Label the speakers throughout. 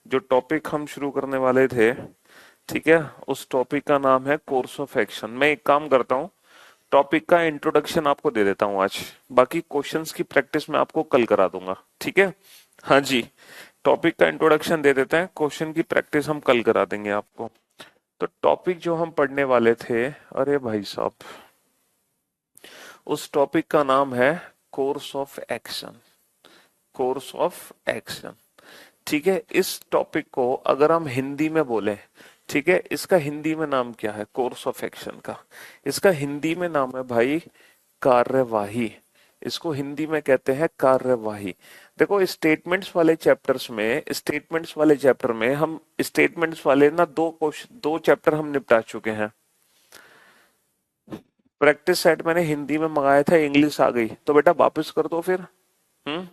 Speaker 1: जो टॉपिक हम शुरू करने वाले थे, ठीक है, उस टॉपिक का नाम है कोर्स ऑफ एक्शन। मैं एक काम करता हूँ, टॉपिक का इंट्रोडक्शन आपको दे देता हूँ आज, बाकी क्वेश्चंस की प्रैक्टिस मैं आपको कल करा दूंगा, ठीक है। हाँ जी, टॉपिक का इंट्रोडक्शन दे देते हैं, क्वेश्चन की प्रैक्टिस हम कल करा देंगे आपको। तो टॉपिक जो हम पढ़ने वाले थे, अरे भाई साहब, उस टॉपिक का नाम है course of action. Course of action, ठीक है। इस टॉपिक को अगर हम हिंदी में बोले, ठीक है, इसका हिंदी में नाम क्या है कोर्स ऑफ एक्शन का? इसका हिंदी में नाम है भाई कार्यवाही। इसको हिंदी में कहते हैं कार्यवाही। देखो स्टेटमेंट्स वाले चैप्टर्स में, स्टेटमेंट्स वाले चैप्टर में हम स्टेटमेंट्स वाले ना दो चैप्टर हम निपटा चुके हैं। प्रैक्टिस सेट मैंने हिंदी में मंगाया था, इंग्लिश आ गई तो बेटा वापस कर दो फिर। हम्म,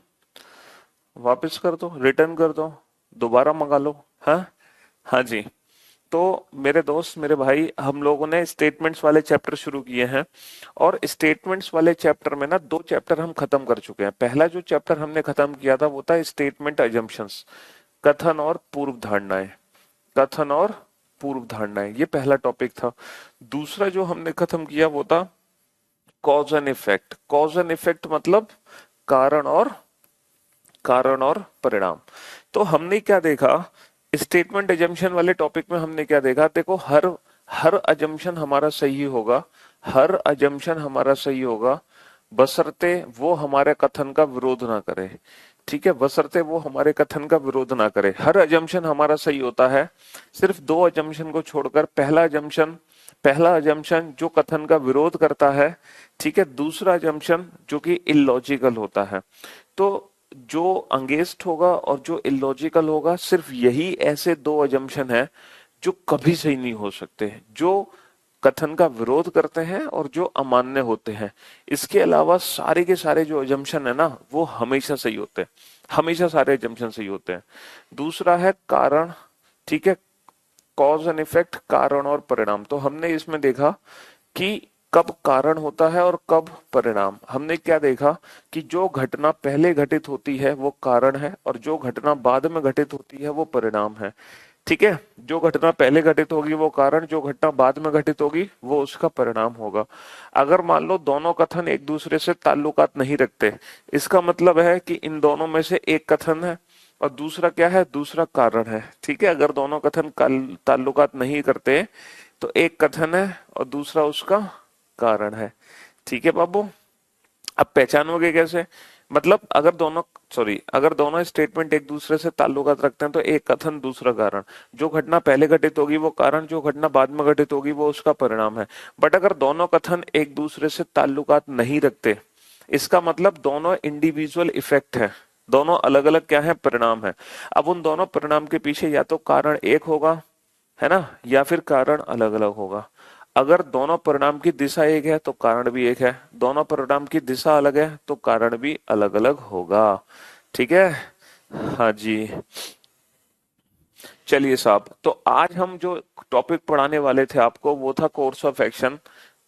Speaker 1: वापस कर दो, रिटर्न कर दो, दोबारा मंगा लो। हाँ हाँ जी। तो मेरे दोस्त, मेरे भाई, हम लोगों ने स्टेटमेंट्स वाले चैप्टर शुरू किए हैं, और स्टेटमेंट्स वाले चैप्टर में ना दो चैप्टर हम खत्म कर चुके हैं। पहला जो चैप्टर हमने खत्म किया था वो था स्टेटमेंट अजम्पशंस, कथन और पूर्व धारणाएं। कथन और पूर्व धारणाएं, ये पहला टॉपिक था। दूसरा जो हमने खत्म किया वो था cause and effect. Cause and effect मतलब कारण और परिणाम। तो हमने क्या देखा, स्टेटमेंट एजम्पशन वाले टॉपिक में हमने क्या देखा, देखो हर हर अजम्पशन हमारा सही होगा, हर अजम्पशन हमारा सही होगा बशर्ते वो हमारे कथन का विरोध ना करे, ठीक है, बशर्ते वो हमारे कथन का विरोध ना करे। हर अजम्पशन हमारा सही होता है सिर्फ दो अजम्पशन को छोड़कर। पहला अजम्पशन जो कथन का विरोध करता है, ठीक है, दूसरा अजम्पशन जो कि इलॉजिकल होता है। तो जो अंगेस्ट होगा और जो इलॉजिकल होगा, सिर्फ यही ऐसे दो अजम्पशन है जो कभी सही नहीं हो सकते, जो कथन का विरोध करते हैं और जो अमान्य होते हैं। इसके अलावा सारे के सारे जो अजम्पशन है ना, वो हमेशा सही होते हैं, हमेशा सारे अजम्पशन सही होते हैं। दूसरा है कारण, ठीक है, कॉज एंड इफेक्ट, कारण और परिणाम। तो हमने इसमें देखा कि कब कारण होता है और कब परिणाम। हमने क्या देखा कि जो घटना पहले घटित होती है वो कारण है, और जो घटना बाद में घटित होती है वो परिणाम है, ठीक है। जो घटना पहले घटित होगी वो कारण, जो घटना बाद में घटित होगी वो उसका परिणाम होगा। अगर मान लो दोनों कथन एक दूसरे से ताल्लुकात नहीं रखते, इसका मतलब है कि इन दोनों में से एक कथन है और दूसरा क्या है, दूसरा कारण है, ठीक है। अगर दोनों कथन ताल्लुकात नहीं करते तो एक कथन है और दूसरा उसका कारण है, ठीक है बाबू। अब पहचानोगे कैसे? मतलब अगर दोनों स्टेटमेंट एक दूसरे से ताल्लुकात रखते हैं तो एक कथन दूसरा कारण, जो घटना पहले घटित होगी वो कारण, जो घटना बाद में घटित होगी वो उसका परिणाम है। बट अगर दोनों कथन एक दूसरे से ताल्लुकात नहीं रखते, इसका मतलब दोनों इंडिविजुअल इफेक्ट है, दोनों अलग अलग क्या है, परिणाम है। अब उन दोनों परिणाम के पीछे या तो कारण एक होगा, है ना, या फिर कारण अलग अलग होगा। अगर दोनों परिणाम की दिशा एक है तो कारण भी एक है, दोनों परिणाम की दिशा अलग है तो कारण भी अलग अलग होगा, ठीक है। हाँ जी, चलिए साहब, तो आज हम जो टॉपिक पढ़ाने वाले थे आपको वो था कोर्स ऑफ एक्शन,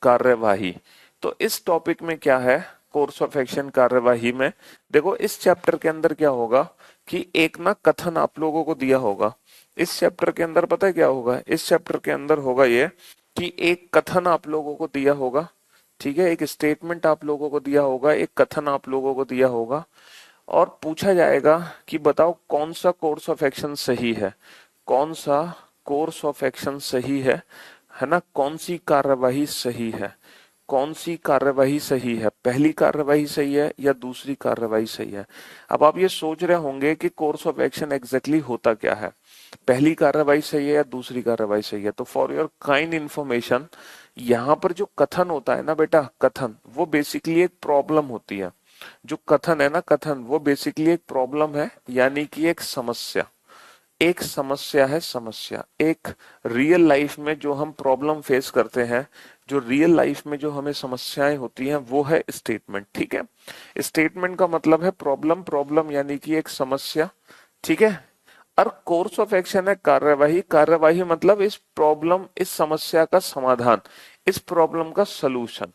Speaker 1: कार्यवाही। तो इस टॉपिक में क्या है, कोर्स ऑफ एक्शन कार्यवाही में देखो इस चैप्टर के अंदर क्या होगा कि एक ना कथन आप लोगों को दिया होगा। इस चैप्टर के अंदर पता है क्या होगा, इस चैप्टर के अंदर होगा ये कि एक कथन आप लोगों को दिया होगा, ठीक है, एक स्टेटमेंट आप लोगों को दिया होगा, एक कथन आप लोगों को दिया होगा, और पूछा जाएगा कि बताओ कौन सा कोर्स ऑफ एक्शन सही है, कौन सा कोर्स ऑफ एक्शन सही है ना, कौन सी कार्यवाही सही है, कौन सी कार्यवाही सही है, पहली कार्यवाही सही है या दूसरी कार्यवाही सही है। अब आप ये सोच रहे होंगे कि कोर्स ऑफ एक्शन एग्जैक्टली होता क्या है, पहली कार्यवाही सही है या दूसरी कार्यवाही सही है। तो फॉर योर काइंड इंफॉर्मेशन, यहाँ पर जो कथन होता है ना बेटा, कथन वो बेसिकली एक प्रॉब्लम होती है। जो कथन है ना, कथन वो बेसिकली एक प्रॉब्लम है, यानी कि एक समस्या, एक समस्या है, समस्या एक रियल लाइफ में जो हम प्रॉब्लम फेस करते हैं, जो रियल लाइफ में जो हमें समस्याएं होती हैं वो है स्टेटमेंट, ठीक है। स्टेटमेंट का मतलब है प्रॉब्लम, प्रॉब्लम यानी कि एक समस्या, ठीक है। और कोर्स ऑफ एक्शन है कार्यवाही, कार्यवाही मतलब इस प्रॉब्लम, इस समस्या का समाधान, इस प्रॉब्लम का सलूशन,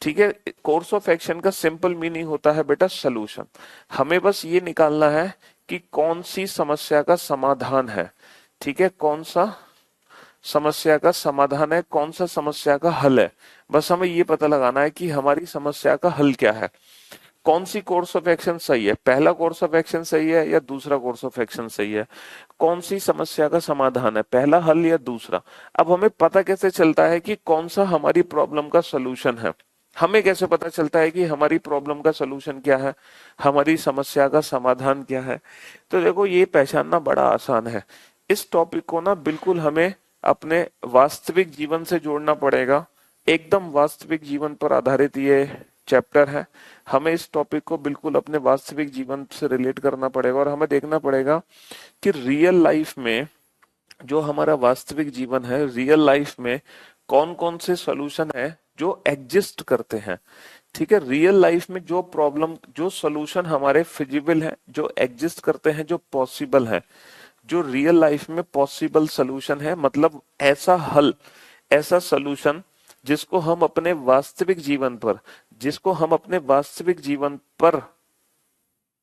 Speaker 1: ठीक है। कोर्स ऑफ एक्शन का सिंपल मीनिंग होता है बेटा सलूशन। हमें बस ये निकालना है कि कौन सी समस्या का समाधान है। ठीक है, कौन सा समस्या का समाधान है, कौन सा समस्या का हल है। बस हमें ये पता लगाना है कि हमारी समस्या का हल क्या है, कौन सी कोर्स ऑफ एक्शन सही है, पहला कोर्स ऑफ एक्शन सही है या दूसरा कोर्स ऑफ एक्शन सही है, कौन सी समस्या का समाधान है, पहला हल या दूसरा। अब हमें पता कैसे चलता है कि कौन सा हमारी प्रॉब्लम का सलूशन है, हमें कैसे पता चलता है कि हमारी प्रॉब्लम का सलूशन क्या है, हमारी समस्या का समाधान क्या है। तो देखो ये पहचानना बड़ा आसान है। इस टॉपिक को ना बिल्कुल हमें अपने वास्तविक जीवन से जोड़ना पड़ेगा। एकदम वास्तविक जीवन पर आधारित ये चैप्टर है। हमें इस टॉपिक को बिल्कुल अपने वास्तविक जीवन से रिलेट करना पड़ेगा और हमें देखना पड़ेगा कि रियल लाइफ में जो हमारा वास्तविक जीवन है, रियल लाइफ में कौन कौन से सॉल्यूशन है जो एग्जिस्ट करते हैं। ठीक है, रियल लाइफ में जो प्रॉब्लम, जो सॉल्यूशन हमारे फिजिबल है, जो एग्जिस्ट करते हैं, जो पॉसिबल है, जो रियल लाइफ में पॉसिबल सॉल्यूशन है, मतलब ऐसा हल, ऐसा सॉल्यूशन जिसको हम अपने वास्तविक जीवन पर, जिसको हम अपने वास्तविक जीवन पर,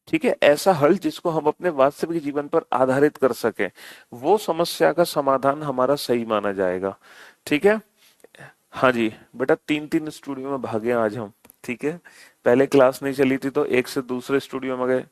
Speaker 1: ठीक है, ऐसा हल जिसको हम अपने वास्तविक जीवन पर आधारित कर सके, वो समस्या का समाधान हमारा सही माना जाएगा। ठीक है। हाँ जी बेटा, तीन तीन स्टूडियो में भागे आज हम। ठीक है, पहले क्लास नहीं चली थी तो एक से दूसरे स्टूडियो में गए,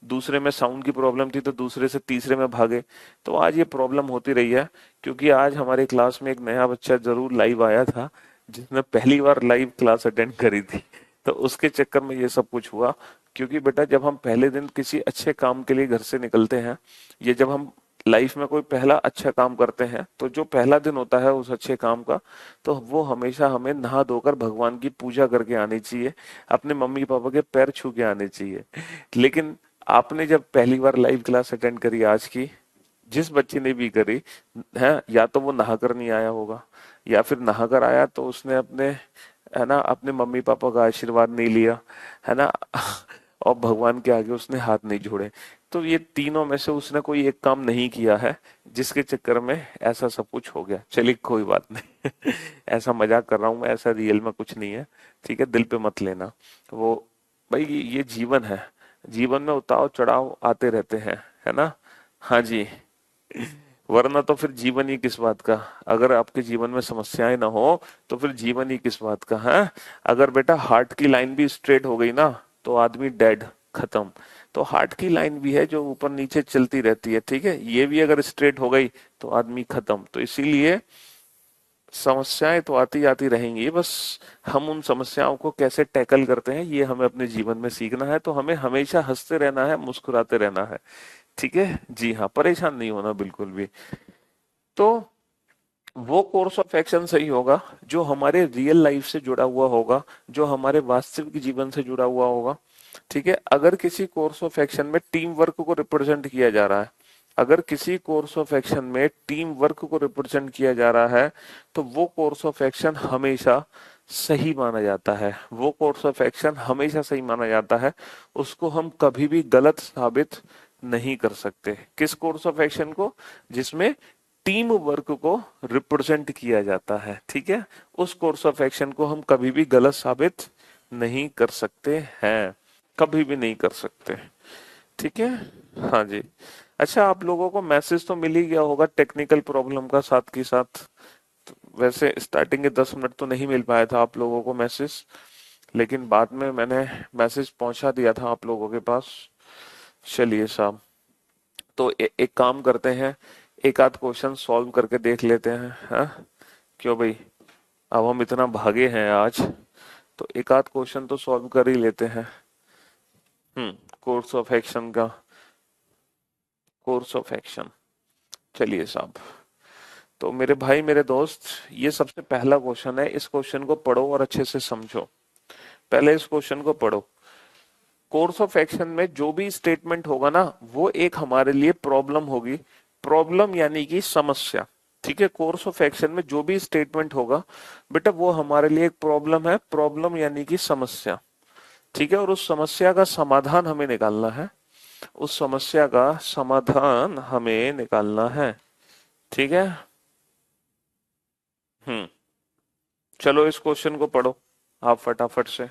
Speaker 1: दूसरे में साउंड की प्रॉब्लम थी तो दूसरे से तीसरे में भागे। तो आज ये प्रॉब्लम होती रही है, क्योंकि आज हमारी क्लास में एक नया बच्चा जरूर लाइव आया था जिसने पहली बार लाइव क्लास अटेंड करी थी, तो उसके चक्कर में ये सब कुछ हुआ। क्योंकि बेटा जब हम पहले दिन किसी अच्छे काम के लिए घर से निकलते हैं, ये जब हम लाइफ में कोई पहला अच्छा काम करते हैं, तो जो पहला दिन होता है उस अच्छे काम का, तो वो हमेशा हमें नहा धोकर भगवान की पूजा करके आनी चाहिए, अपने मम्मी पापा के पैर छू के आने चाहिए। लेकिन आपने जब पहली बार लाइव क्लास अटेंड करी आज की, जिस बच्चे ने भी करी है, या तो वो नहाकर नहीं आया होगा, या फिर नहाकर आया तो उसने अपने, है ना, अपने मम्मी पापा का आशीर्वाद नहीं लिया, है ना, और भगवान के आगे उसने हाथ नहीं जोड़े। तो ये तीनों में से उसने कोई एक काम नहीं किया है, जिसके चक्कर में ऐसा सब कुछ हो गया। चलिए कोई बात नहीं ऐसा मजाक कर रहा हूं मैं, ऐसा रियल में कुछ नहीं है। ठीक है, दिल पे मत लेना। वो भाई ये जीवन है, जीवन में उतार चढ़ाव आते रहते हैं, है ना। हाँ जी, वरना तो फिर जीवन ही किस बात का। अगर आपके जीवन में समस्याएं ना हो तो फिर जीवन ही किस बात का है। अगर बेटा हार्ट की लाइन भी स्ट्रेट हो गई ना तो आदमी डेड, खत्म। तो हार्ट की लाइन भी है जो ऊपर नीचे चलती रहती है, ठीक है, ये भी अगर स्ट्रेट हो गई तो आदमी खत्म। तो इसीलिए समस्याएं तो आती आती रहेंगी, बस हम उन समस्याओं को कैसे टैकल करते हैं ये हमें अपने जीवन में सीखना है। तो हमें हमेशा हंसते रहना है, मुस्कुराते रहना है। ठीक है जी हाँ, परेशान नहीं होना बिल्कुल भी। तो वो कोर्स ऑफ एक्शन सही होगा जो हमारे रियल लाइफ से जुड़ा हुआ होगा, जो हमारे वास्तविक जीवन से जुड़ा हुआ होगा। ठीक है, अगर किसी कोर्स ऑफ एक्शन में टीम वर्क को रिप्रेजेंट किया जा रहा है, अगर किसी कोर्स ऑफ एक्शन में टीम वर्क को रिप्रेजेंट किया जा रहा है, तो वो कोर्स ऑफ एक्शन हमेशा सही माना जाता है। वो कोर्स ऑफ एक्शन हमेशा सही माना जाता है, उसको हम कभी भी गलत साबित नहीं कर सकते। किस कोर्स ऑफ एक्शन को? जिसमें टीम वर्क को रिप्रेजेंट किया जाता है। ठीक है, उस कोर्स ऑफ एक्शन को हम कभी भी गलत साबित नहीं कर सकते हैं, कभी भी नहीं कर सकते। ठीक है, हाँ जी। अच्छा, आप लोगों को मैसेज तो मिल ही गया होगा टेक्निकल प्रॉब्लम का साथ के साथ। तो वैसे स्टार्टिंग के 10 मिनट तो नहीं मिल पाया था आप लोगों को मैसेज, लेकिन बाद में मैंने मैसेज पहुंचा दिया था आप लोगों के पास। चलिए साहब, तो एक काम करते हैं, एक आध क्वेश्चन सॉल्व करके देख लेते हैं। हाँ, क्यों भाई, अब हम इतना भागे हैं आज, तो एक आध क्वेश्चन तो सॉल्व कर ही लेते हैं। कोर्स ऑफ एक्शन का, कोर्स ऑफ एक्शन। चलिए साहब, तो मेरे भाई मेरे दोस्त, ये सबसे पहला क्वेश्चन है, इस क्वेश्चन को पढ़ो और अच्छे से समझो। पहले इस क्वेश्चन को पढ़ो। कोर्स ऑफ एक्शन में जो भी स्टेटमेंट होगा ना, वो एक हमारे लिए प्रॉब्लम होगी। प्रॉब्लम यानी कि समस्या। ठीक है, कोर्स ऑफ एक्शन में जो भी स्टेटमेंट होगा बेटा, वो हमारे लिए एक प्रॉब्लम है। प्रॉब्लम यानी कि समस्या। ठीक है, और उस समस्या का समाधान हमें निकालना है। उस समस्या का समाधान हमें निकालना है। ठीक है। हम्म, चलो इस क्वेश्चन को पढ़ो। आप फटाफट से।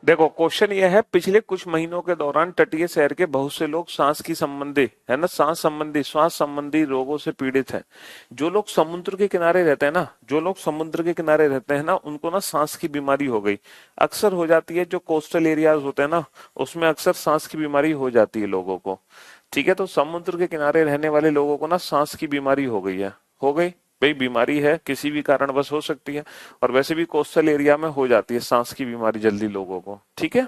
Speaker 1: देखो क्वेश्चन ये है, पिछले कुछ महीनों के दौरान तटीय शहर के बहुत से लोग सांस की संबंधी है ना, श्वास संबंधी रोगों से पीड़ित हैं। जो लोग समुद्र के किनारे रहते हैं ना, जो लोग समुद्र के किनारे रहते हैं ना, उनको ना सांस की बीमारी हो गई। अक्सर हो जाती है, जो कोस्टल एरियाज होते हैं ना, उसमें अक्सर सांस की बीमारी हो जाती है लोगों को। ठीक है, तो समुद्र के किनारे रहने वाले लोगों को ना सांस की बीमारी हो गई है, हो गई। भाई बीमारी है, किसी भी कारणवश हो सकती है, और वैसे भी कोस्टल एरिया में हो जाती है सांस की बीमारी जल्दी लोगों को। ठीक है,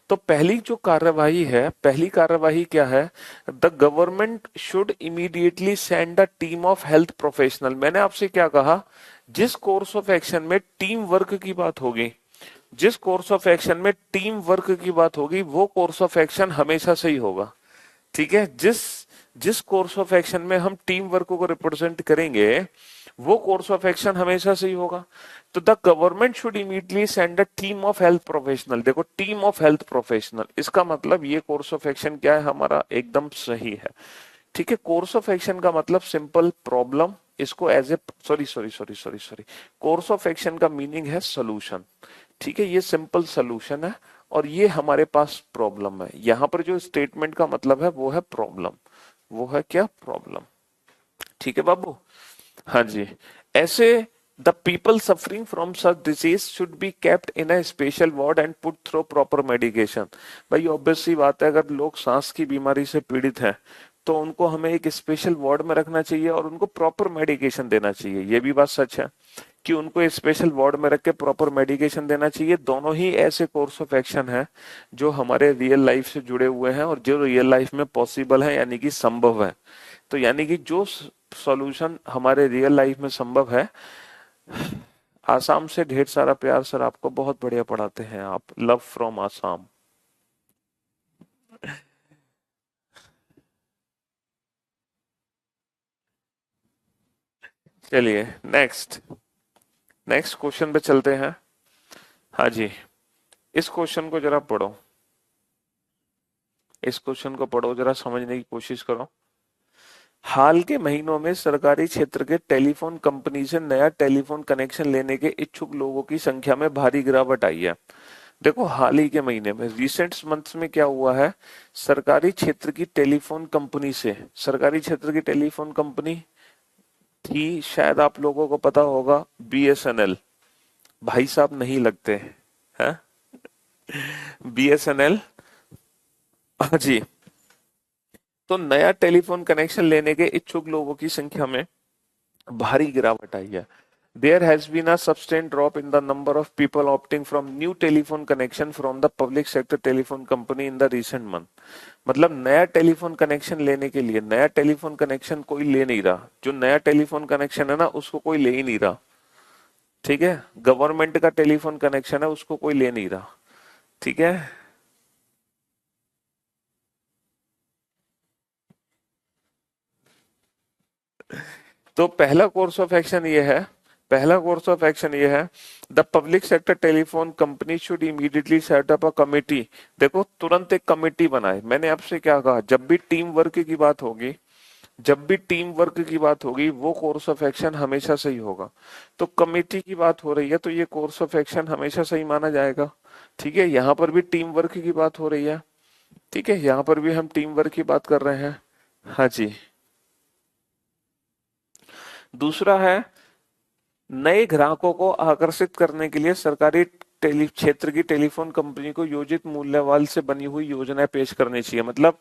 Speaker 1: तो पहली जो कार्यवाही है, पहली कार्यवाही क्या है? The government should immediately send a team of health professional. मैंने आपसे क्या कहा? जिस कोर्स ऑफ एक्शन में टीम वर्क की बात होगी, जिस कोर्स ऑफ एक्शन में टीम वर्क की बात होगी, वो कोर्स ऑफ एक्शन हमेशा सही होगा। ठीक है, जिस जिस कोर्स ऑफ एक्शन में हम टीम वर्क को रिप्रेजेंट करेंगे, वो कोर्स ऑफ एक्शन हमेशा सही होगा। तो the government should immediately send a team of health professional. देखो, टीम ऑफ हेल्थ प्रोफेशनल, इसका मतलब ये कोर्स ऑफ एक्शन क्या है हमारा? एकदम सही है। ठीक है, कोर्स ऑफ एक्शन का मतलब सिंपल प्रॉब्लम, इसको as a sorry course of action का मीनिंग है सोल्यूशन। ठीक है, ये सिंपल सोल्यूशन है, और ये हमारे पास प्रॉब्लम है। यहां पर जो स्टेटमेंट का मतलब है वो है प्रॉब्लम, वो है क्या? प्रॉब्लम। ठीक है बाबू। हाँ जी। ऐसे the people suffering from such disease should be kept in a special ward and put through proper medication. भाई ऑब्वियस सी बात है, अगर लोग सांस की बीमारी से पीड़ित हैं तो उनको हमें एक स्पेशल वार्ड में रखना चाहिए और उनको प्रॉपर मेडिकेशन देना चाहिए। ये भी बात सच है कि उनको स्पेशल वार्ड में रख के प्रॉपर मेडिकेशन देना चाहिए। दोनों ही ऐसे कोर्स ऑफ एक्शन है जो हमारे रियल लाइफ से जुड़े हुए हैं और जो रियल लाइफ में पॉसिबल है, यानी कि संभव है। तो यानी कि जो सॉल्यूशन हमारे रियल लाइफ में संभव है। आसाम से ढेर सारा प्यार सर, आपको बहुत बढ़िया पढ़ाते हैं आप। Love from Assam. चलिए नेक्स्ट, नेक्स्ट क्वेश्चन पे चलते हैं। हाँ जी, इस क्वेश्चन को जरा पढ़ो, इस क्वेश्चन को पढ़ो, जरा समझने की कोशिश करो। हाल के महीनों में सरकारी क्षेत्र के टेलीफोन कंपनी से नया टेलीफोन कनेक्शन लेने के इच्छुक लोगों की संख्या में भारी गिरावट आई है। देखो, हाल ही के महीने में, रिसेंट मंथ्स में क्या हुआ है? सरकारी क्षेत्र की टेलीफोन कंपनी से, सरकारी क्षेत्र की टेलीफोन कंपनी थी, शायद आप लोगों को पता होगा, बीएसएनएल। भाई साहब नहीं लगते हैं, बीएसएनएल। हाँ जी। तो नया टेलीफोन कनेक्शन लेने के इच्छुक लोगों की संख्या में भारी गिरावट आई है। There has been a sustained drop in the number of people opting from new telephone connection from the public sector telephone company in the recent month। मतलब नया टेलीफोन कनेक्शन लेने के लिए, नया टेलीफोन कनेक्शन कोई ले नहीं रहा। जो नया टेलीफोन कनेक्शन है ना, उसको कोई ले ही नहीं रहा। ठीक है, गवर्नमेंट का टेलीफोन कनेक्शन है, उसको कोई ले नहीं रहा। ठीक है, तो पहला कोर्स ऑफ एक्शन ये है, पहला कोर्स ऑफ एक्शन ये है, the public sector telephone company should immediately set up a committee. देखो, तुरंत एक कमेटी बनाए। मैंने आपसे क्या कहा? जब भी टीम वर्क की बात होगी, जब भी टीम वर्क की बात होगी, वो कोर्स ऑफ एक्शन हमेशा सही होगा। तो कमेटी की बात हो रही है, तो ये कोर्स ऑफ एक्शन हमेशा सही माना जाएगा। ठीक है, यहाँ पर भी टीम वर्क की बात हो रही है। ठीक है, यहाँ पर भी हम टीम वर्क की बात कर रहे हैं। हाँ जी। दूसरा है, नए ग्राहकों को आकर्षित करने के लिए सरकारी टेली क्षेत्र की टेलीफोन कंपनी को योजित मूल्यवाल से बनी हुई योजनाएं पेश करनी चाहिए। मतलब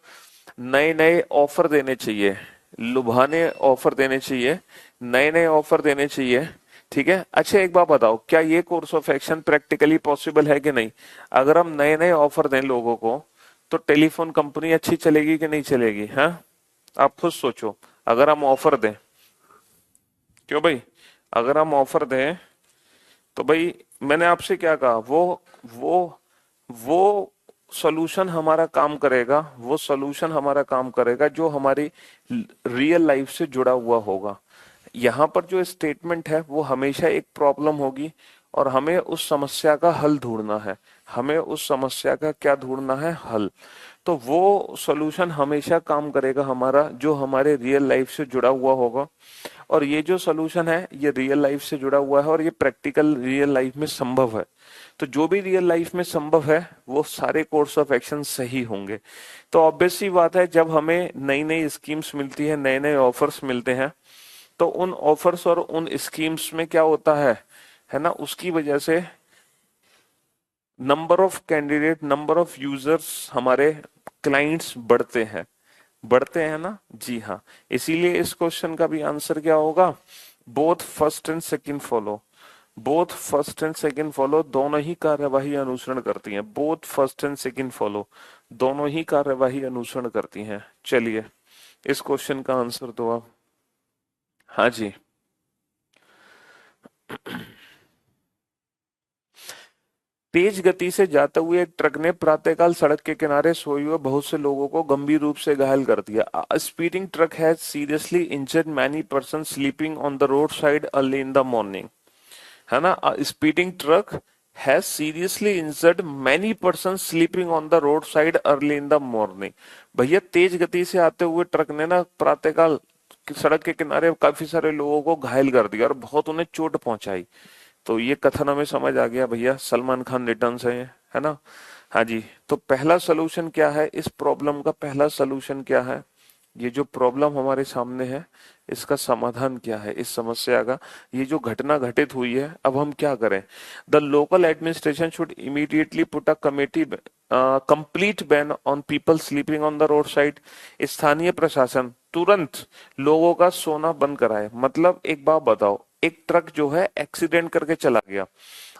Speaker 1: नए नए ऑफर देने चाहिए, लुभाने ऑफर देने चाहिए, नए नए ऑफर देने चाहिए। ठीक है, अच्छा एक बात बताओ, क्या ये course of action practically possible है कि नहीं? अगर हम नए नए ऑफर दें लोगों को, तो टेलीफोन कंपनी अच्छी चलेगी कि नहीं चलेगी? हाँ, आप खुद सोचो। अगर हम ऑफर दें, क्यों भाई, अगर हम ऑफर दें तो भाई मैंने आपसे क्या कहा, वो वो सॉल्यूशन हमारा काम करेगा, वो सॉल्यूशन हमारा काम करेगा जो हमारी रियल लाइफ से जुड़ा हुआ होगा। यहाँ पर जो स्टेटमेंट है वो हमेशा एक प्रॉब्लम होगी और हमें उस समस्या का हल ढूंढना है। हमें उस समस्या का क्या ढूंढना है? हल। तो वो सॉल्यूशन हमेशा काम करेगा हमारा जो हमारे रियल लाइफ से जुड़ा हुआ होगा। और ये जो सॉल्यूशन है ये रियल लाइफ से जुड़ा हुआ है और ये प्रैक्टिकल रियल लाइफ में संभव है। तो जो भी रियल लाइफ में संभव है वो सारे कोर्स ऑफ एक्शन सही होंगे। तो ऑब्वियस सी बात है, जब हमें नई नई स्कीम्स मिलती है, नए नए ऑफर्स मिलते हैं, तो उन ऑफर्स और उन स्कीम्स में क्या होता है ना, उसकी वजह से number of candidate, number of users, हमारे क्लाइंट्स बढ़ते हैं ना जी हाँ। इसीलिए इस क्वेश्चन का भी आंसर क्या होगा? Both first and second follow. Both first and second follow दोनों ही कार्यवाही अनुसरण करती हैं। Both first and second follow दोनों ही कार्यवाही अनुसरण करती हैं। चलिए इस क्वेश्चन का आंसर दो आप। हाँ जी। तेज गति से जाते हुए एक ट्रक ने प्रातःकाल सड़क के किनारे सोए हुए बहुत से लोगों को गंभीर रूप से घायल कर दिया। Speeding truck has seriously injured many person sleeping on the road side early in the morning. है ना, speeding truck has seriously injured many person sleeping on the road side early in the morning. भैया तेज गति से आते हुए truck ने ना प्रातःकाल सड़क के किनारे काफी सारे लोगों को घायल कर दिया और बहुत उन्हें चोट पहुंचाई। तो ये कथन हमें समझ आ गया भैया, सलमान खान रिटर्न से है ना। हाँ जी। तो पहला सोल्यूशन क्या है इस प्रॉब्लम का? पहला सोल्यूशन क्या है? ये जो प्रॉब्लम हमारे सामने है इसका समाधान क्या है इस समस्या का? ये जो घटना घटित हुई है, अब हम क्या करें? The local administration should immediately put a committee complete ban on people sleeping on the road side. स्थानीय प्रशासन तुरंत लोगों का सोना बंद कराए। मतलब एक बात बताओ, एक ट्रक जो है एक्सीडेंट करके चला गया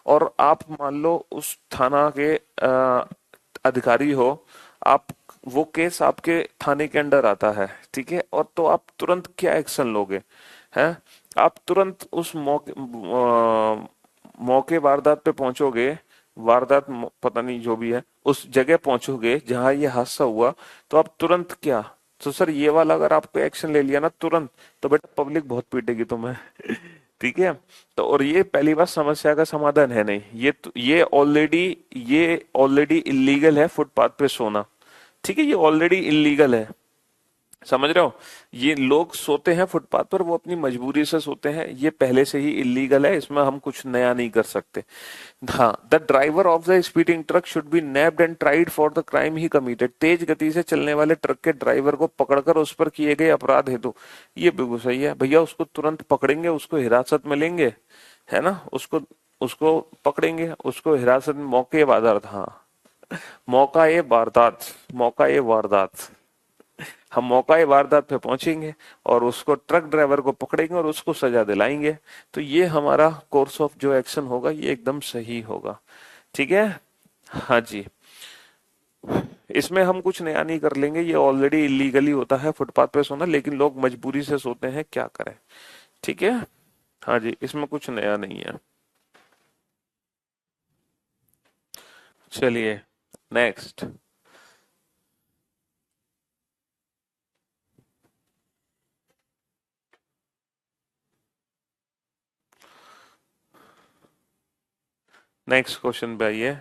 Speaker 1: और आप मान लो उस थाना के अधिकारी हो, आप वो केस आपके थाने के अंडर आता है, ठीक है, और तो आप तुरंत क्या एक्शन लोगे? हैं, आप तुरंत उस मौके वारदात पे पहुंचोगे, वारदात पता नहीं जो भी है उस जगह पहुंचोगे जहां ये हादसा हुआ, तो आप तुरंत क्या? तो सर ये वाला अगर आपको एक्शन ले लिया ना तुरंत, तो बेटा पब्लिक बहुत पीटेगी तुम्हें। ठीक है। तो और ये पहली बात समस्या का समाधान है नहीं, ये ऑलरेडी इलीगल है फुटपाथ पे सोना। ठीक है, ये ऑलरेडी इलीगल है, समझ रहे हो? ये लोग सोते हैं फुटपाथ पर, वो अपनी मजबूरी से सोते हैं, ये पहले से ही इलीगल है, इसमें हम कुछ नया नहीं कर सकते। हाँ, the driver of the speeding truck should be napped and tried for the crime he committed. तेज गति से चलने वाले ट्रक के ड्राइवर को पकड़कर उस पर किए गए अपराध हेतु, ये बिल्कुल सही है भैया, उसको तुरंत पकड़ेंगे, उसको हिरासत में लेंगे, है ना, उसको उसको पकड़ेंगे, उसको हिरासत में, मौके वारदात। हाँ, मौका ए वारदात, हम मौका ए वारदात पे पहुंचेंगे और उसको ट्रक ड्राइवर को पकड़ेंगे और उसको सजा दिलाएंगे। तो ये हमारा कोर्स ऑफ जो एक्शन होगा ये एकदम सही होगा। ठीक है। हाँ जी, इसमें हम कुछ नया नहीं कर लेंगे, ये ऑलरेडी इलीगली होता है फुटपाथ पे सोना, लेकिन लोग मजबूरी से सोते हैं, क्या करें। ठीक है। हाँ जी, इसमें कुछ नया नहीं है। चलिए नेक्स्ट। नेक्स्ट क्वेश्चन पे आइए।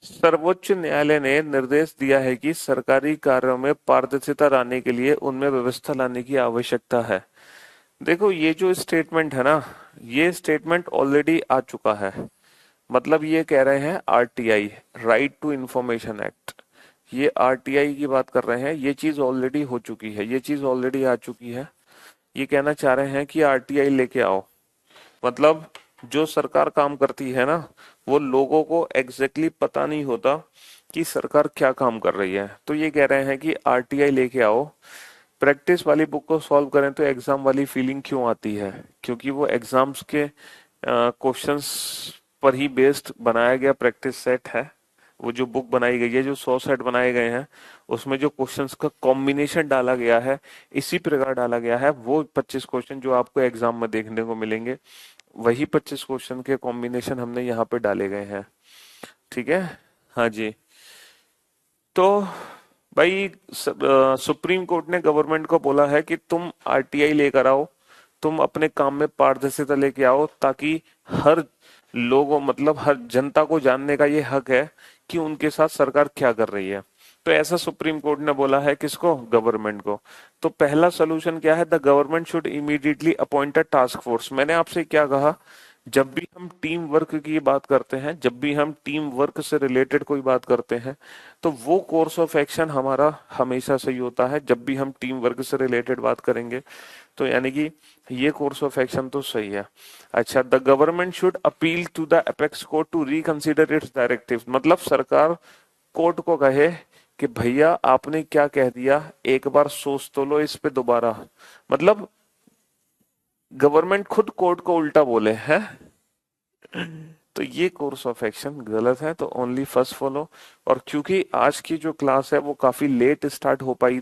Speaker 1: सर्वोच्च न्यायालय ने निर्देश दिया है कि सरकारी कार्यों में पारदर्शिता लाने के लिए उनमें व्यवस्था लाने की आवश्यकता है। देखो ये जो स्टेटमेंट है ना, ये स्टेटमेंट ऑलरेडी आ चुका है। मतलब ये कह रहे हैं RTI, right to information act, ये आरटीआई की बात कर रहे हैं। ये चीज ऑलरेडी हो चुकी है, ये चीज ऑलरेडी आ चुकी है। ये कहना चाह रहे हैं कि आरटीआई लेके आओ। मतलब जो सरकार काम करती है ना, वो लोगों को एग्जैक्टली पता नहीं होता कि सरकार क्या काम कर रही है। तो ये कह रहे हैं कि आरटीआई लेके आओ। प्रैक्टिस वाली बुक को सॉल्व करें तो एग्जाम वाली फीलिंग क्यों आती है? क्योंकि वो एग्जाम्स के क्वेश्चंस पर ही बेस्ड बनाया गया प्रैक्टिस सेट है, वो जो बुक बनाई गई है, जो 100 सेट बनाए गए हैं, उसमें जो क्वेश्चंस का कॉम्बिनेशन डाला गया है, इसी प्रकार डाला गया है। वो 25 क्वेश्चन जो आपको एग्जाम में देखने को मिलेंगे, वही 25 क्वेश्चन के कॉम्बिनेशन हमने यहाँ पे डाले गए हैं। ठीक है। हाँ जी। तो भाई सुप्रीम कोर्ट ने गवर्नमेंट को बोला है कि तुम आरटीआई लेकर आओ, तुम अपने काम में पारदर्शिता लेके आओ, ताकि हर लोगों, मतलब हर जनता को जानने का ये हक है कि उनके साथ सरकार क्या कर रही है। तो ऐसा सुप्रीम कोर्ट ने बोला है किसको? गवर्नमेंट को। तो पहला सोल्यूशन क्या है? The government should immediately appoint a task force. मैंने आपसे क्या कहा? जब भी हम टीम वर्क की बात करते हैं, जब भी हम टीम वर्क से रिलेटेड कोई बात करते हैं, तो वो कोर्स ऑफ एक्शन हमारा हमेशा सही होता है जब भी हम टीम वर्क से रिलेटेड बात करेंगे। तो यानी कि ये कोर्स ऑफ एक्शन तो सही है। अच्छा, the government should appeal to the apex court to reconsider its directive. मतलब सरकार कोर्ट को कहे कि भैया आपने क्या कह दिया, एक बार सोच तो लो इस पे दोबारा। मतलब गवर्नमेंट खुद कोर्ट को उल्टा बोले है। तो ये कोर्स ऑफ एक्शन गलत है, तो ओनली फर्स्ट फॉलो। और क्योंकि आज की जो क्लास है वो काफी लेट स्टार्ट हो पाई